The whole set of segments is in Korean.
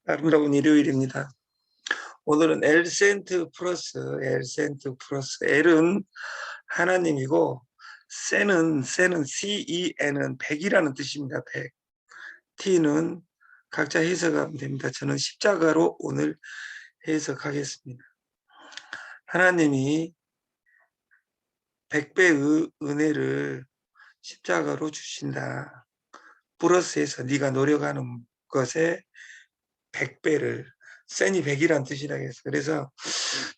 아름다운 일요일입니다. 오늘은 엘센트 플러스 L은 하나님이고 센은 CEN은 100이라는 뜻입니다. 100. T는 각자 해석하면 됩니다. 저는 십자가로 오늘 해석하겠습니다. 하나님이 100배의 은혜를 십자가로 주신다. 플러스해서 네가 노력하는 것에 100배를, 센이 100이란 뜻이라 해서, 그래서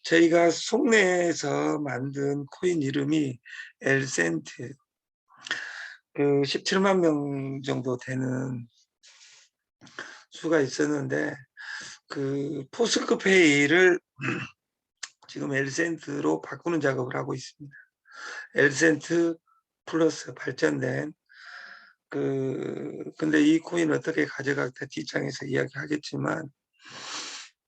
저희가 속내에서 만든 코인 이름이 엘센트, 그 17만 명 정도 되는 수가 있었는데, 그 포스크페이를 지금 엘센트로 바꾸는 작업을 하고 있습니다. 엘센트 플러스 발전된 근데 이 코인을 어떻게 가져갈까 뒷장에서 이야기하겠지만,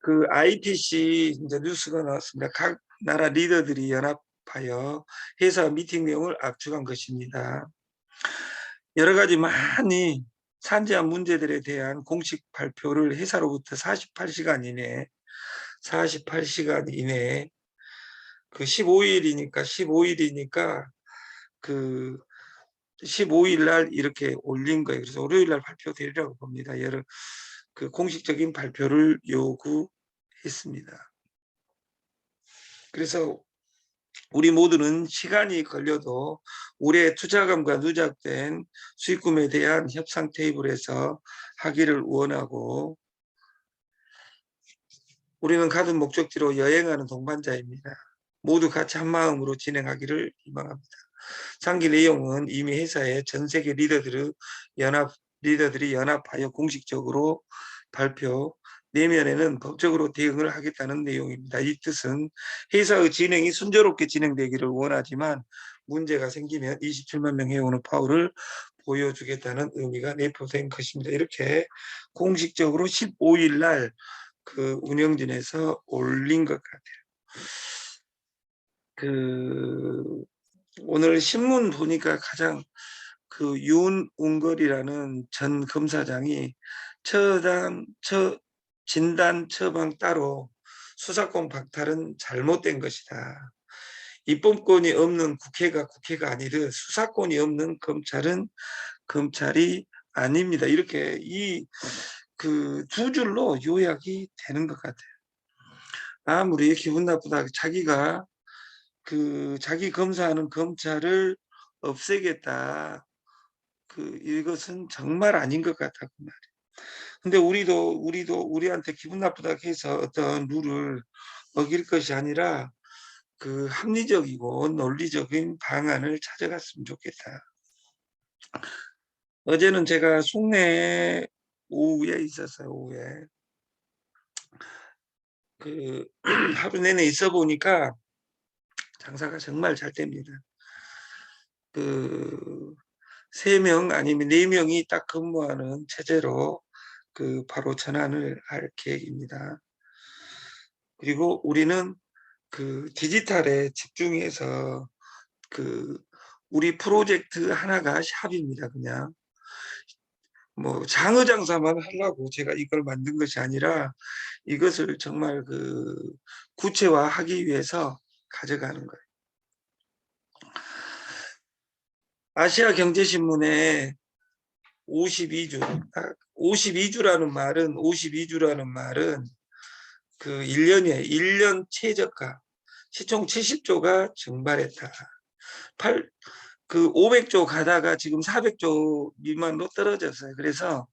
그 IPC 이제 뉴스가 나왔습니다. 각 나라 리더들이 연합하여 회사 미팅 내용을 압축한 것입니다. 여러 가지 많이 산재한 문제들에 대한 공식 발표를 회사로부터 48시간 이내에 그 15일이니까 그 15일 날 이렇게 올린 거예요. 그래서 월요일 날 발표되리라고 봅니다. 그 공식적인 발표를 요구했습니다. 그래서 우리 모두는 시간이 걸려도 올해 투자금과 누적된 수익금에 대한 협상 테이블에서 하기를 원하고, 우리는 같은 목적지로 여행하는 동반자입니다. 모두 같이 한 마음으로 진행하기를 희망합니다. 상기 내용은 이미 회사의 전 세계 리더들이 연합하여 공식적으로 발표, 내면에는 법적으로 대응을 하겠다는 내용입니다. 이 뜻은 회사의 진행이 순조롭게 진행되기를 원하지만 문제가 생기면 27만 명 회원의 파워를 보여주겠다는 의미가 내포된 것입니다. 이렇게 공식적으로 15일 날 그 운영진에서 올린 것 같아요. 오늘 신문 보니까 가장 그 윤웅걸이라는 전 검사장이 진단 처방 따로 수사권 박탈은 잘못된 것이다. 입법권이 없는 국회가 아니듯 수사권이 없는 검찰은 검찰이 아닙니다. 이렇게 그 두 줄로 요약이 되는 것 같아요. 아무리 기분 나쁘다 자기 검사하는 검찰을 없애겠다. 이것은 정말 아닌 것 같다고 말이에요. 근데 우리한테 기분 나쁘다고 해서 어떤 룰을 어길 것이 아니라 그 합리적이고 논리적인 방안을 찾아갔으면 좋겠다. 어제는 제가 송내 오후에 있었어요. 오후에 하루 내내 있어 보니까 장사가 정말 잘 됩니다. 3명 아니면 4명이 딱 근무하는 체제로 바로 전환을 할 계획입니다. 그리고 우리는 디지털에 집중해서 우리 프로젝트 하나가 샵입니다. 그냥 뭐 장어 장사만 하려고 제가 이걸 만든 것이 아니라 이것을 정말 구체화하기 위해서 가져가는 거예요. 아시아 경제신문에 52주라는 말은 1년이에요. 1년 최저가 시총 70조가 증발했다. 500조 가다가 지금 400조 미만으로 떨어졌어요. 그래서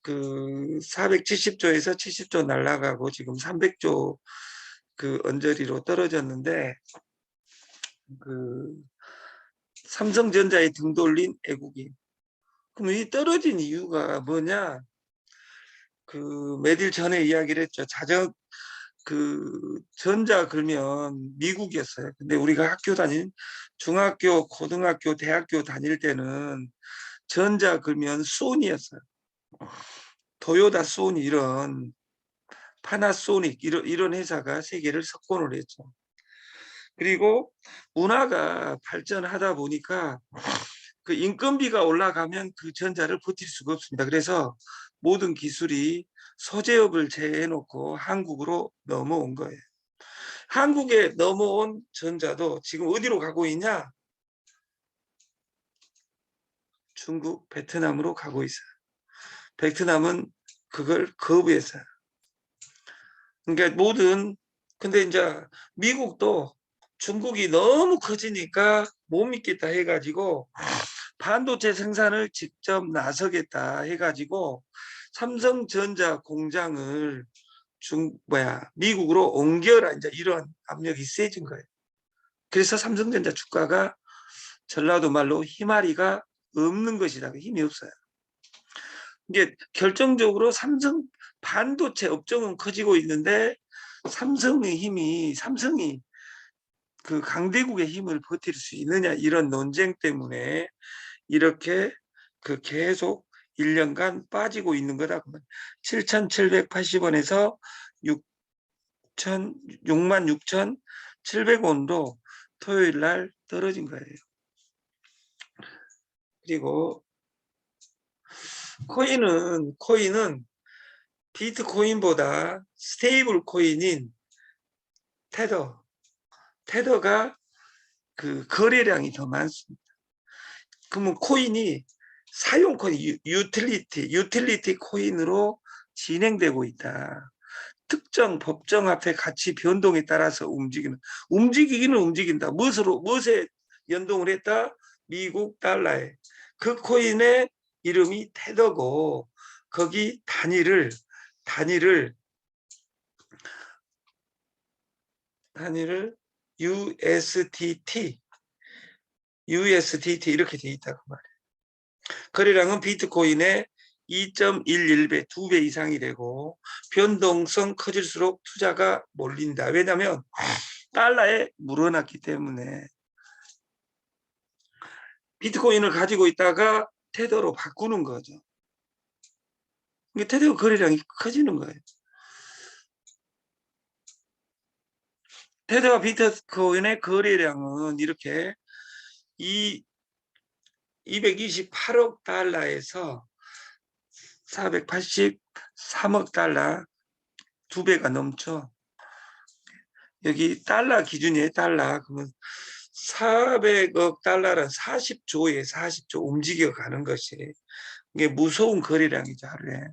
470조에서 70조 날아가고 지금 300조 언저리로 떨어졌는데, 삼성전자에 등 돌린 애국인. 그럼 이 떨어진 이유가 뭐냐? 며칠 전에 이야기를 했죠. 전자 그러면 미국이었어요. 근데 우리가 중학교, 고등학교, 대학교 다닐 때는 전자 그러면 소니였어요. 토요타, 소니 이런 파나소닉 이런 회사가 세계를 석권을 했죠. 그리고 문화가 발전하다 보니까 그 인건비가 올라가면 그 전자를 버틸 수가 없습니다. 그래서 모든 기술이 소재업을 제해놓고 한국으로 넘어온 거예요. 한국에 넘어온 전자도 지금 어디로 가고 있냐? 중국, 베트남으로 가고 있어요. 베트남은 그걸 거부했어요. 그러니까 근데 이제 미국도 중국이 너무 커지니까 못 믿겠다 해가지고 반도체 생산을 직접 나서겠다 해가지고 삼성전자 공장을 미국으로 옮겨라, 이제 이런 압력이 세진 거예요. 그래서 삼성전자 주가가 전라도 말로 희마리가 없는 것이다. 힘이 없어요. 이게 결정적으로 삼성 반도체 업종은 커지고 있는데 삼성이 그 강대국의 힘을 버틸 수 있느냐, 이런 논쟁 때문에 이렇게 그 계속 1년간 빠지고 있는 거다. 7,780원에서 66,700원으로 토요일 날 떨어진 거예요. 그리고 코인은 비트코인보다 스테이블 코인인 테더가 그 거래량이 더 많습니다. 그러면 사용 코인, 유틸리티 코인으로 진행되고 있다. 특정 법정 앞에 가치 변동에 따라서 움직이기는 움직인다. 무엇에 연동을 했다? 미국 달러에. 그 코인의 이름이 테더고, 거기 단위를 USDT 이렇게 돼 있다고 말이에요. 거래량은 비트코인의 2.11배, 2배 이상이 되고 변동성 커질수록 투자가 몰린다. 왜냐하면 달러에 물어놨기 때문에. 비트코인을 가지고 있다가 테더로 바꾸는 거죠. 테더 거래량이 커지는 거예요. 테더와 비트코인의 거래량은 이렇게 228억 달러에서 483억 달러, 2배가 넘죠. 여기 달러 기준이에요. 달러. 그러면 400억 달러는 40조 움직여가는 것이, 이게 무서운 거래량이죠, 하루에.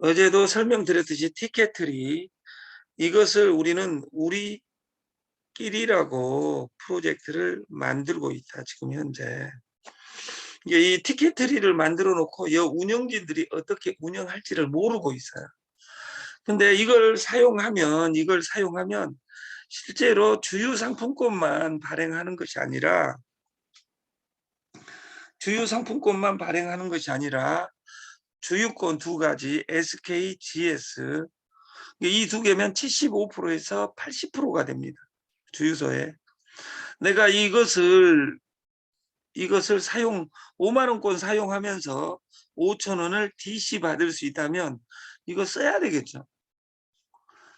어제도 설명드렸듯이 티켓트리, 이것을 우리는 우리끼리라고 프로젝트를 만들고 있다, 지금 현재. 이 티켓트리를 만들어 놓고 운영진들이 어떻게 운영할지를 모르고 있어요. 근데 이걸 사용하면 실제로 주유 상품권만 발행하는 것이 아니라 주유권 두 가지, SK, GS, 이 두 개면 75%에서 80%가 됩니다. 주유소에. 내가 이것을 5만 원권 사용하면서 5천 원을 DC 받을 수 있다면 이거 써야 되겠죠.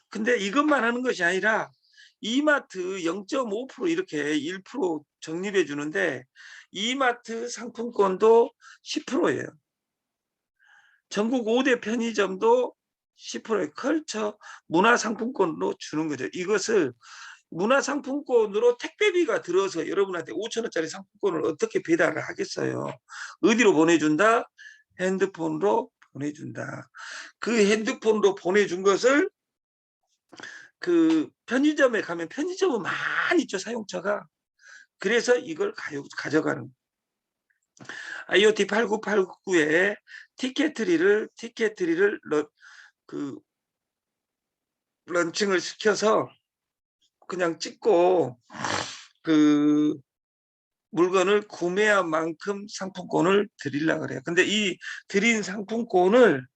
근데 이것만 하는 것이 아니라 이마트 0.5% 이렇게 1% 적립해 주는데 이마트 상품권도 10%예요. 전국 5대 편의점도 10%의 컬처 문화상품권으로 주는 거죠. 이것을 문화상품권으로 택배비가 들어서 여러분한테 5천 원짜리 상품권을 어떻게 배달을 하겠어요. 어디로 보내준다? 핸드폰으로 보내준다. 그 핸드폰으로 보내준 것을 그 편의점에 가면 편의점은 많이 있죠, 사용처가. 그래서 이걸 가져가는 거예요. IoT 8989에 티켓트리를 런칭을 시켜서 그냥 찍고 그 물건을 구매한 만큼 상품권을 드리려고 그래요. 근데 이 드린 상품권을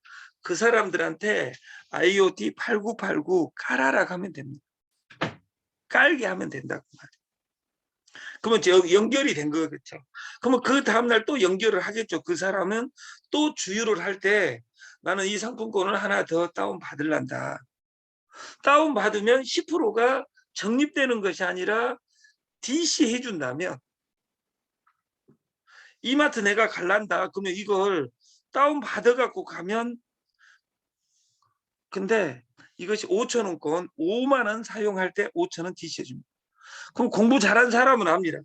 그 사람들한테 IoT 8989 깔아라 하면 됩니다. 깔게 하면 된다고 말이에요. 그러면 연결이 된 거겠죠. 그러면 그 다음날 또 연결을 하겠죠. 그 사람은 또 주유를 할 때 나는 이 상품권을 하나 더 다운 받을란다. 다운받으면 10%가 적립되는 것이 아니라 DC 해준다면, 이마트 내가 갈란다 그러면 이걸 다운받아 갖고 가면, 근데 이것이 5,000원권 5만 원 사용할 때 5,000원 DC 해줍니다. 그럼 공부 잘한 사람은 압니다.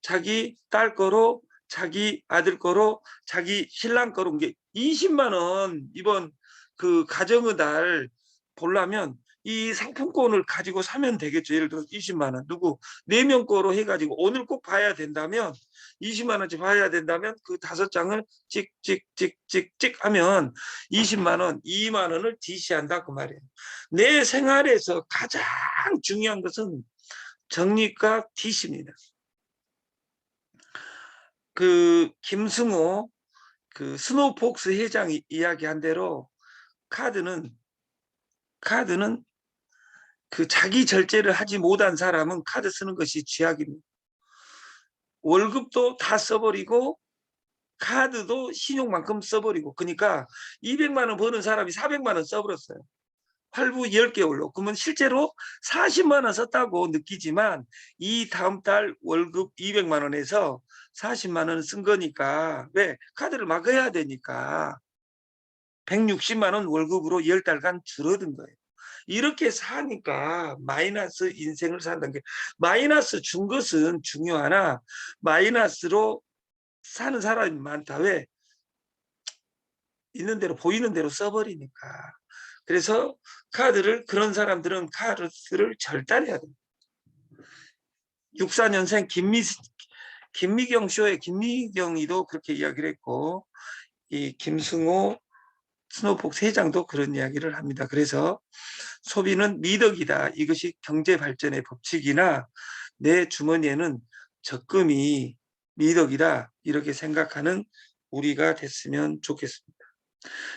자기 딸 거로, 자기 아들 거로, 자기 신랑 거로 게 20만 원 이번 그 가정의 달 보려면 이 상품권을 가지고 사면 되겠죠. 예를 들어 20만 원 누구 4명 거로 해가지고 오늘 꼭 봐야 된다면 20만 원치 봐야 된다면 그 5장을 찍찍찍찍찍 하면 20만 원, 2만 원을 DC한다 그 말이에요. 내 생활에서 가장 중요한 것은 적립과 DC입니다. 그 김승호 그 스노우폭스 회장이 이야기한 대로 카드는 그 자기 절제를 하지 못한 사람은 카드 쓰는 것이 죄악입니다. 월급도 다 써버리고 카드도 신용만큼 써버리고, 그러니까 200만 원 버는 사람이 400만 원 써버렸어요. 할부 10개월로. 그러면 실제로 40만 원 썼다고 느끼지만 이 다음 달 월급 200만 원에서 40만 원 쓴 거니까, 왜? 카드를 막아야 되니까 160만 원 월급으로 10달간 줄어든 거예요. 이렇게 사니까 마이너스 인생을 산다는 게, 마이너스 준 것은 중요하나 마이너스로 사는 사람이 많다. 왜? 있는 대로 보이는 대로 써버리니까. 그래서 카드를, 그런 사람들은 카드를 절단해야 됩니다. 64년생 김미경 쇼의 김미경이도 그렇게 이야기를 했고, 이 김승호 스노우폭스 회장도 그런 이야기를 합니다. 그래서 소비는 미덕이다. 이것이 경제 발전의 법칙이나 내 주머니에는 적금이 미덕이다. 이렇게 생각하는 우리가 됐으면 좋겠습니다.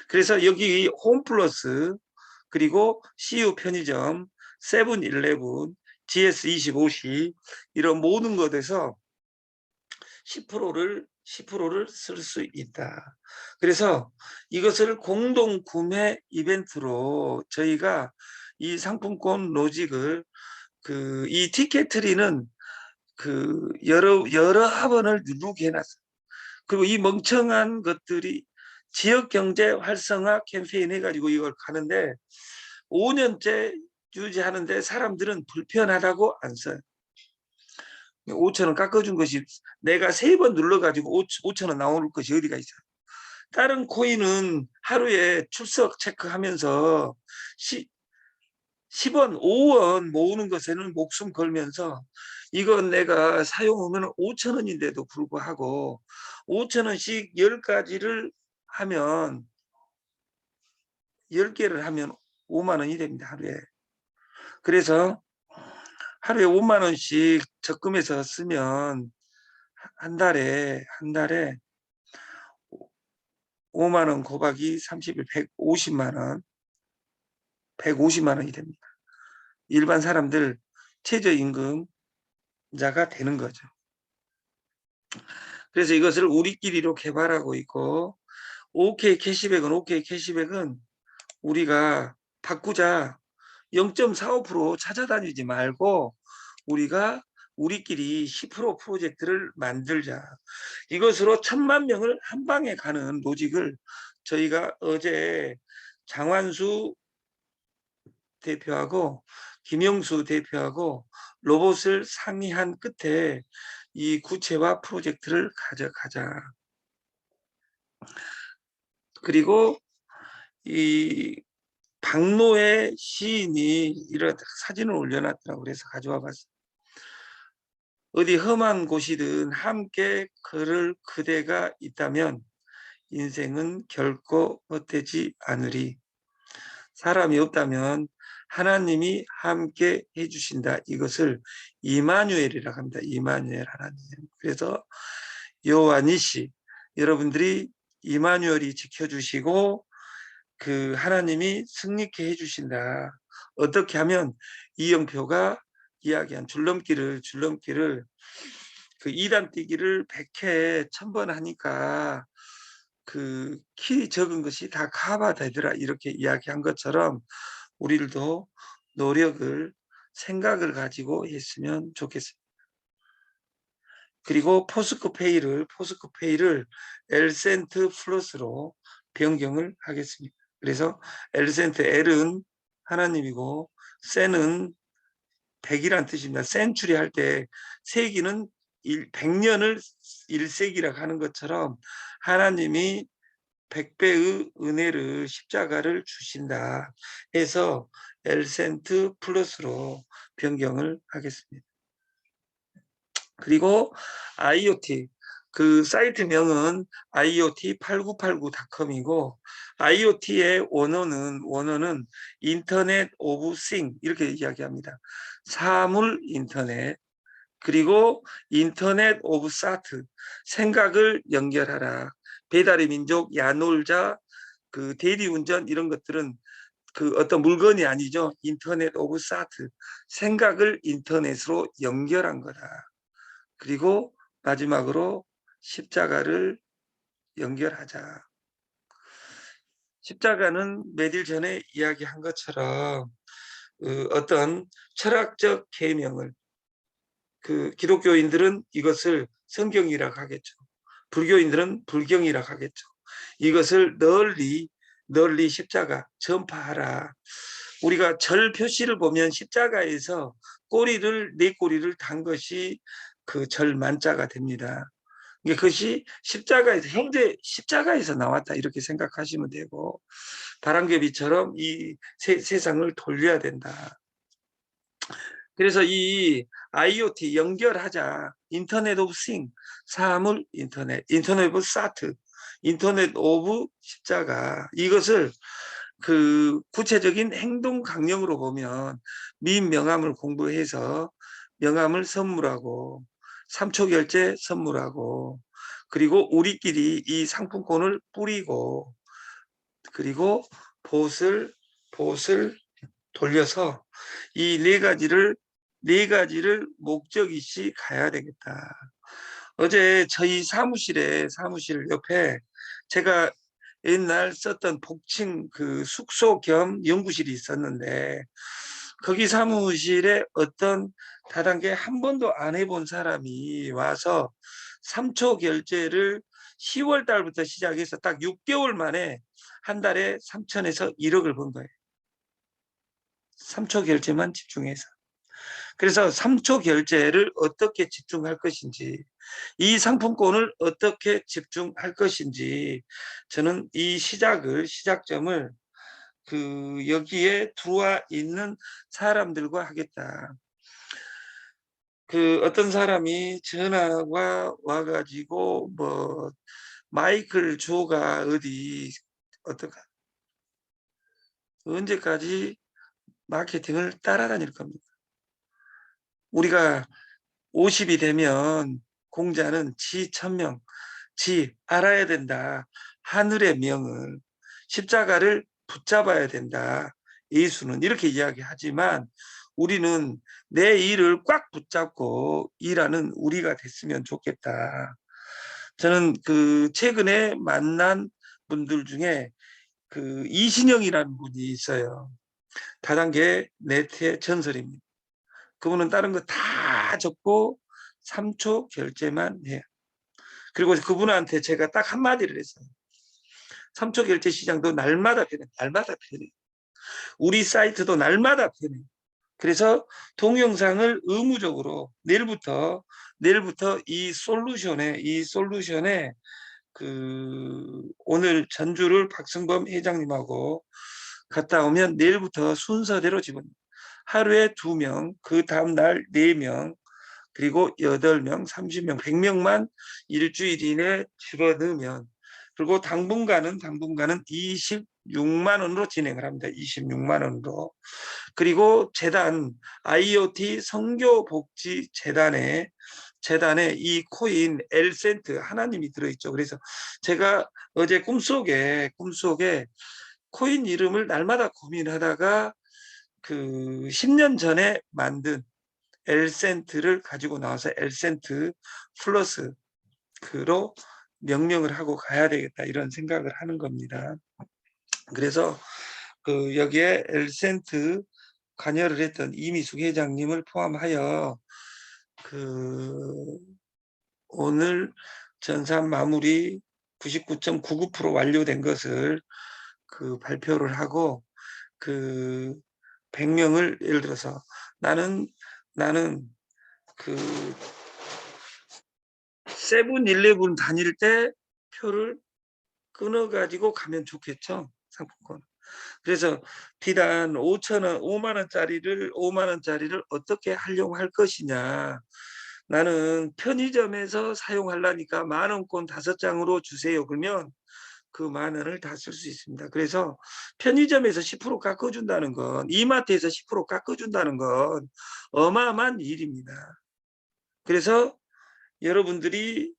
그래서 여기 홈플러스, 그리고 CU 편의점, 세븐일레븐, GS25C 이런 모든 것에서 10%를 쓸 수 있다. 그래서 이것을 공동 구매 이벤트로 저희가 이 상품권 로직을 이 티켓트리는 여러 합원을 누르게 해놨어요. 그리고 이 멍청한 것들이 지역경제 활성화 캠페인 해가지고 이걸 가는데 5년째 유지하는데 사람들은 불편하다고 안 써요. 5,000원 깎아준 것이, 내가 3번 눌러가지고 5,000원 나오는 것이 어디가 있어요. 다른 코인은 하루에 출석 체크하면서 10원, 5원 모으는 것에는 목숨 걸면서, 이건 내가 사용하면 5,000원인데도 불구하고 5,000원씩 10가지를 하면 10개를 하면 5만 원이 됩니다. 하루에. 그래서 하루에 5만 원씩 적금해서 쓰면 한 달에 5만 원 곱하기 30일 150만 원, 150만 원이 됩니다. 일반 사람들 최저임금자가 되는 거죠. 그래서 이것을 우리끼리로 개발하고 있고, OK 캐시백은 우리가 바꾸자. 0.45% 찾아다니지 말고 우리가 우리끼리 10% 프로젝트를 만들자. 이것으로 1,000만 명을 한 방에 가는 로직을 저희가 어제 장완수 대표하고 김영수 대표하고 로봇을 상의한 끝에 이 구체화 프로젝트를 가져가자. 그리고 이 박노해 시인이 이런 사진을 올려놨더라고. 그래서 가져와 봤어요. 어디 험한 곳이든 함께 걸을 그대가 있다면 인생은 결코 헛되지 않으리. 사람이 없다면 하나님이 함께 해주신다. 이것을 이마누엘이라고 합니다. 이마누엘 하나님. 그래서 여호와 니시, 여러분들이 이마누엘이 지켜주시고 그 하나님이 승리케 해주신다. 어떻게 하면 이영표가 이야기한 줄넘기를 그 2단 뛰기를 100회 1000번 하니까 그 키 적은 것이 다 커버되더라. 이렇게 이야기한 것처럼 우리들도 노력을 생각을 가지고 했으면 좋겠습니다. 그리고 포스코페이를 엘센트 플러스로 변경을 하겠습니다. 그래서 엘센트 L은 하나님이고 센은 100이란 뜻입니다. 센추리 할 때 세기는 100년을 1세기라고 하는 것처럼 하나님이 100배의 은혜를 십자가를 주신다 해서 엘센트 플러스로 변경을 하겠습니다. 그리고 IoT 그 사이트명은 iot8989.com이고 IoT의 원어는 인터넷 오브 싱 이렇게 이야기합니다. 사물 인터넷 그리고 인터넷 오브 사트 생각을 연결하라. 배달의 민족, 야놀자, 그 대리운전 이런 것들은 그 어떤 물건이 아니죠. 인터넷 오브 사트 생각을 인터넷으로 연결한 거다. 그리고 마지막으로 십자가를 연결하자. 십자가는 몇 일 전에 이야기한 것처럼 어떤 철학적 계명을 그 기독교인들은 이것을 성경이라고 하겠죠. 불교인들은 불경이라고 하겠죠. 이것을 널리 십자가 전파하라. 우리가 절 표시를 보면 십자가에서 네 꼬리를 단 것이 그 절 만자가 됩니다. 그것이 십자가에서 형제 십자가에서 나왔다 이렇게 생각하시면 되고 바람개비처럼 이 세상을 돌려야 된다. 그래서 이 IoT 연결하자. 인터넷 오브 싱, 사물 인터넷 오브 사트, 인터넷 오브 십자가. 이것을 그 구체적인 행동 강령으로 보면 민명함을 공부해서 명함을 선물하고 3초 결제 선물하고 그리고 우리끼리 이 상품권을 뿌리고 그리고 봇을 돌려서 이 네 가지를 목적이시 가야 되겠다. 어제 저희 사무실 옆에 제가 옛날 썼던 복층 그 숙소 겸 연구실이 있었는데 거기 사무실에 어떤 다단계 한 번도 안 해본 사람이 와서 3초 결제를 10월 달부터 시작해서 딱 6개월 만에 한 달에 3천에서 1억을 번 거예요. 3초 결제만 집중해서. 그래서 3초 결제를 어떻게 집중할 것인지, 이 상품권을 어떻게 집중할 것인지, 저는 이 시작점을 여기에 들어와 있는 사람들과 하겠다. 그 어떤 사람이 전화가 와가지고, 마이클 조가 언제까지 마케팅을 따라다닐 겁니다. 우리가 50이 되면 공자는 지 천명, 지 알아야 된다. 하늘의 명을 십자가를 붙잡아야 된다. 예수는 이렇게 이야기하지만 우리는 내 일을 꽉 붙잡고 일하는 우리가 됐으면 좋겠다. 저는 그 최근에 만난 분들 중에 그 이신영이라는 분이 있어요. 다단계 네트의 전설입니다. 그분은 다른 거 다 적고 3초 결제만 해요. 그리고 그분한테 제가 딱 한마디를 했어요. 3초 결제 시장도 날마다 변해. 우리 사이트도 날마다 변해. 그래서 동영상을 의무적으로 내일부터 이 솔루션에 오늘 전주를 박승범 회장님하고 갔다 오면 내일부터 순서대로 집어넣어요. 하루에 2명, 그 다음날 4명, 그리고 8명, 30명, 100명만 일주일 이내 집어넣으면 그리고 당분간은 26만 원으로 진행을 합니다. 26만 원으로. 그리고 IoT 성교복지재단에 이 코인 엘센트 하나님이 들어있죠. 그래서 제가 어제 꿈속에 코인 이름을 날마다 고민하다가 그 10년 전에 만든 엘센트를 가지고 나와서 엘센트 플러스 그로 명명을 하고 가야 되겠다 이런 생각을 하는 겁니다. 그래서 그 여기에 엘센트 관여를 했던 이미숙 회장님을 포함하여 그 오늘 전산 마무리 99.99% 완료된 것을 그 발표를 하고 그 100명을 예를 들어서 나는 그 세븐일레븐 다닐 때 표를 끊어가지고 가면 좋겠죠, 상품권. 그래서 비단 5만 원짜리를 어떻게 활용할 것이냐. 나는 편의점에서 사용하려니까 10,000원권 5장으로 주세요. 그러면 그 10,000원을 다 쓸 수 있습니다. 그래서 편의점에서 10% 깎아준다는 건, 이마트에서 10% 깎아준다는 건 어마어마한 일입니다. 그래서 여러분들이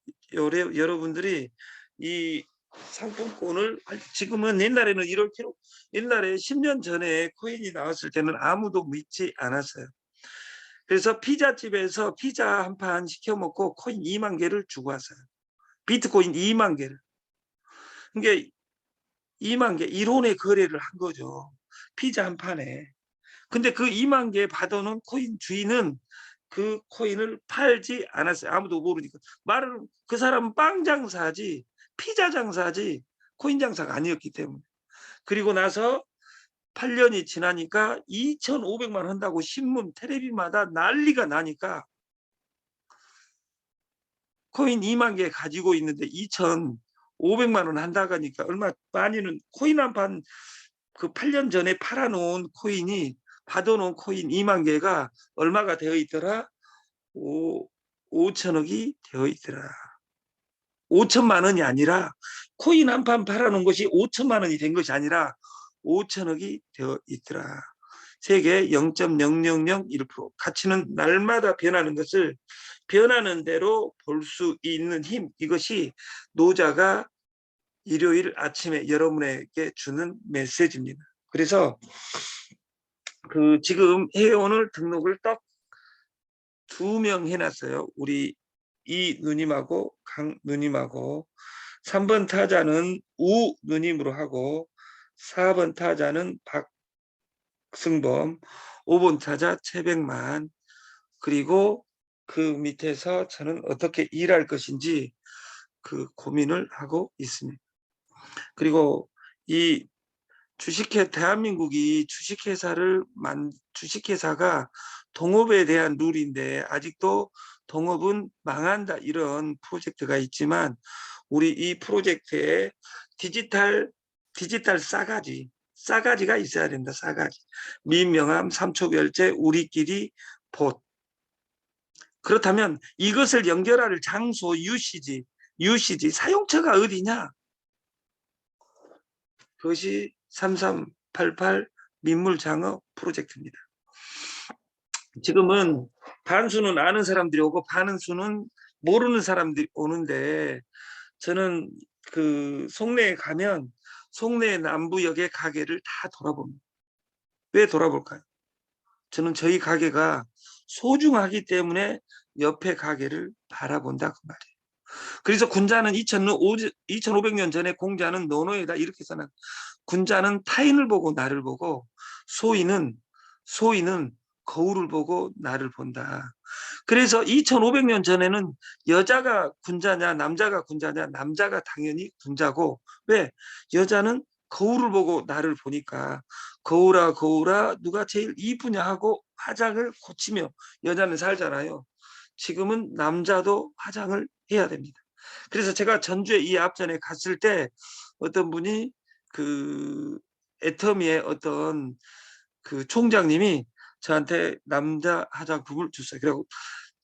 이 상품권을 지금은 옛날에 10년 전에 코인이 나왔을 때는 아무도 믿지 않았어요. 그래서 피자집에서 피자 한 판 시켜 먹고 코인 2만 개를 주고 왔어요. 비트코인 2만 개를. 그게 2만 개 1원의 거래를 한 거죠. 피자 한 판에. 근데 그 2만 개 받아놓은 코인 주인은 그 코인을 팔지 않았어요. 아무도 모르니까. 말은 그 사람은 빵 장사지 피자 장사지 코인 장사가 아니었기 때문에. 그리고 나서 8년이 지나니까 2,500만 한다고 신문 텔레비마다 난리가 나니까 코인 2만 개 가지고 있는데 2,500만 원 한다고 하니까 얼마 많이는 코인 한 판 그 8년 전에 팔아놓은 코인이 받아놓은 코인 2만 개가 얼마가 되어 있더라? 5천억이 되어 있더라. 5천만 원이 아니라 코인 한 판 팔아놓은 것이 5천만 원이 된 것이 아니라 5천억이 되어 있더라. 세계 0.0001% 가치는 날마다 변하는 것을 변하는 대로 볼 수 있는 힘, 이것이 노자가 일요일 아침에 여러분에게 주는 메시지입니다. 그래서 그 지금 회원을 등록을 딱 2명 해놨어요. 우리 이 누님하고 강 누님하고 3번 타자는 우 누님으로 하고 4번 타자는 박승범, 5번 타자 최백만, 그리고 그 밑에서 저는 어떻게 일할 것인지 그 고민을 하고 있습니다. 그리고 이 대한민국이 주식회사가 동업에 대한 룰인데 아직도 동업은 망한다 이런 프로젝트가 있지만 우리 이 프로젝트에 디지털 싸가지가 있어야 된다. 싸가지. 민명함, 삼초결제, 우리끼리 봇. 그렇다면 이것을 연결할 장소 UCG 사용처가 어디냐? 그것이 3388 민물장어 프로젝트입니다. 지금은 반수는 아는 사람들이 오고 반수는 모르는 사람들이 오는데 저는 그 송내에 가면 송내 남부역의 가게를 다 돌아봅니다. 왜 돌아볼까요? 저는 저희 가게가 소중하기 때문에 옆에 가게를 바라본다 그 말이에요. 그래서 군자는 2500년 전에 공자는 논어에다 이렇게 써놨. 군자는 타인을 보고 나를 보고 소인은 거울을 보고 나를 본다. 그래서 2500년 전에는 여자가 군자냐 남자가 군자냐, 남자가 당연히 군자고, 왜? 여자는 거울을 보고 나를 보니까 거울아 누가 제일 이쁘냐 하고 화장을 고치며 여자는 살잖아요. 지금은 남자도 화장을 해야 됩니다. 그래서 제가 전주에 이 앞전에 갔을 때 어떤 분이 그 애터미의 어떤 그 총장님이 저한테 남자 화장품을 줬어요. 그리고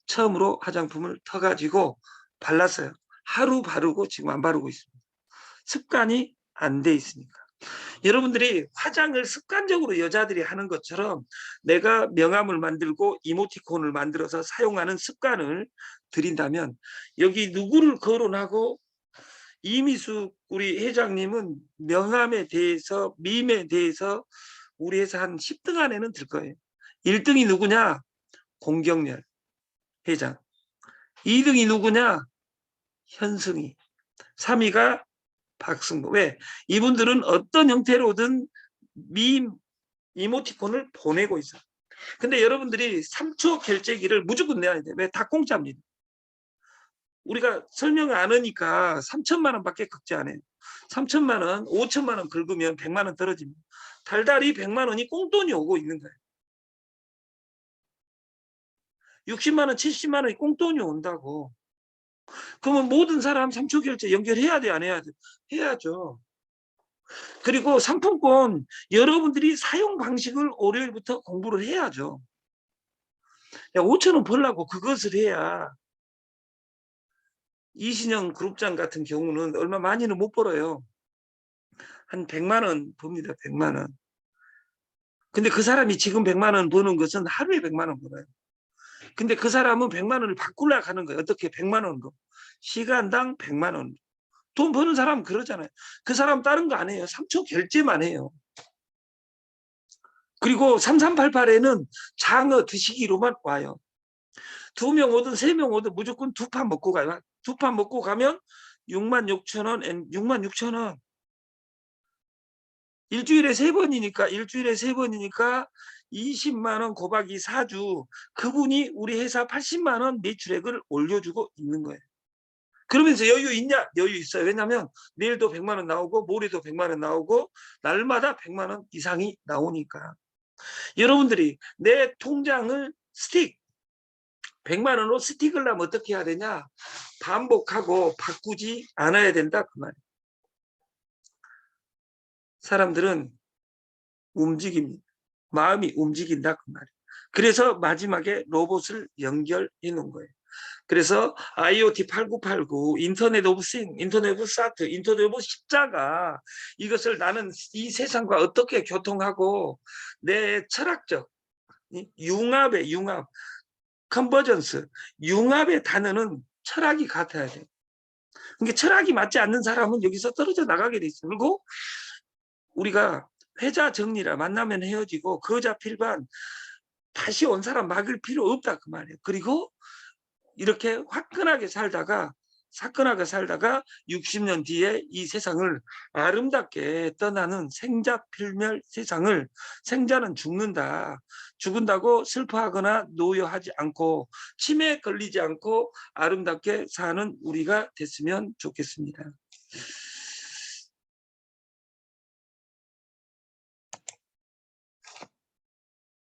처음으로 화장품을 터가지고 발랐어요. 하루 바르고 지금 안 바르고 있습니다. 습관이 안 돼 있으니까. 여러분들이 화장을 습관적으로 여자들이 하는 것처럼 내가 명함을 만들고 이모티콘을 만들어서 사용하는 습관을 들인다면, 여기 누구를 거론하고 이미숙 우리 회장님은 명함에 대해서 밈에 대해서 우리 회사 한 10등 안에는 들 거예요. 1등이 누구냐? 공경렬 회장. 2등이 누구냐? 현승이. 3위가 박승보. 왜? 이분들은 어떤 형태로든 밈 이모티콘을 보내고 있어요. 근데 여러분들이 3초 결제기를 무조건 내야 돼. 왜? 다 공짜입니다. 우리가 설명을 안 하니까 3천만 원밖에 극제 안 해요. 3천만 원, 5천만 원 긁으면 100만 원 떨어집니다. 달달이 100만 원이 꽁돈이 오고 있는 거예요. 60만 원, 70만 원이 꽁돈이 온다고. 그러면 모든 사람 3초 결제 연결해야 돼, 안 해야 돼? 해야죠. 그리고 상품권 여러분들이 사용 방식을 월요일부터 공부를 해야죠. 야, 5천 원 벌라고 그것을 해야. 이신영 그룹장 같은 경우는 얼마 많이는 못 벌어요. 한 100만 원 법니다. 100만 원. 근데 그 사람이 지금 100만 원 버는 것은 하루에 100만 원 벌어요. 근데 그 사람은 100만 원을 바꾸려고 하는 거예요. 어떻게 100만 원으로. 시간당 100만 원. 돈 버는 사람은 그러잖아요. 그 사람 다른 거 안 해요. 3초 결제만 해요. 그리고 3388에는 장어 드시기로만 와요. 2명 오든 3명 오든 무조건 2판 먹고 가요. 2판 먹고 가면 66,000원, 66,000원. 일주일에 3번이니까 20만 원 곱하기 4주. 그분이 우리 회사 80만 원 매출액을 올려주고 있는 거예요. 그러면서 여유 있냐? 여유 있어요. 왜냐하면 내일도 100만 원 나오고 모레도 100만 원 나오고 날마다 100만 원 이상이 나오니까. 여러분들이 내 통장을 100만 원으로 스틱을 하면 어떻게 해야 되냐? 반복하고 바꾸지 않아야 된다 그 말이에요. 사람들은 움직입니다. 마음이 움직인다 그 말이에요. 그래서 마지막에 로봇을 연결해 놓은 거예요. 그래서 IoT 8989, 인터넷 오브 싱, 인터넷 오브 사트, 인터넷 오브 십자가, 이것을 나는 이 세상과 어떻게 교통하고 내 철학적 융합의 융합, 컨버전스, 융합의 단어는 철학이 같아야 돼요. 그러니까 철학이 맞지 않는 사람은 여기서 떨어져 나가게 돼 있어요. 그리고 우리가 회자 정리라 만나면 헤어지고 거자 필반 다시 온 사람 막을 필요 없다 그 말이에요. 그리고 이렇게 화끈하게 살다가 60년 뒤에 이 세상을 아름답게 떠나는 생자필멸 세상을, 생자는 죽는다. 죽은다고 슬퍼하거나 노여하지 않고 치매에 걸리지 않고 아름답게 사는 우리가 됐으면 좋겠습니다.